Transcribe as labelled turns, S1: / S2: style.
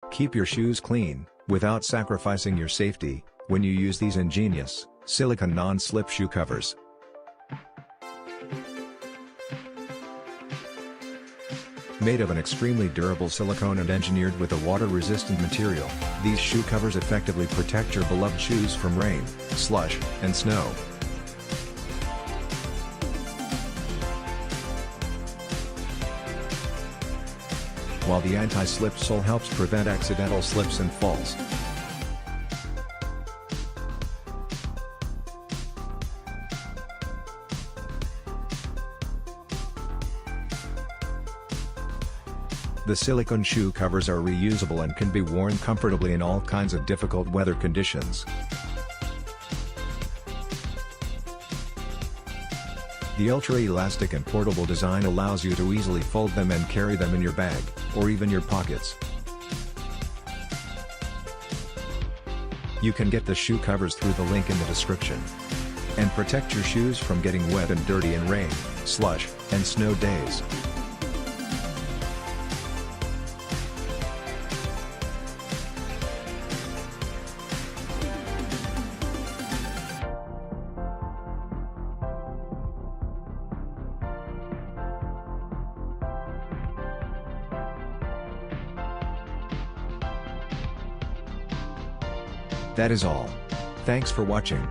S1: Keep your shoes clean, without sacrificing your safety, when you use these ingenious, silicone non-slip shoe covers. Made of an extremely durable silicone and engineered with a water-resistant material, these shoe covers effectively protect your beloved shoes from rain, slush, and snow. While the anti-slip sole helps prevent accidental slips and falls. The silicone shoe covers are reusable and can be worn comfortably in all kinds of difficult weather conditions. The ultra-elastic and portable design allows you to easily fold them and carry them in your bag, or even your pockets. You can get the shoe covers through the link in the description. And protect your shoes from getting wet and dirty in rain, slush, and snow days. That is all. Thanks for watching.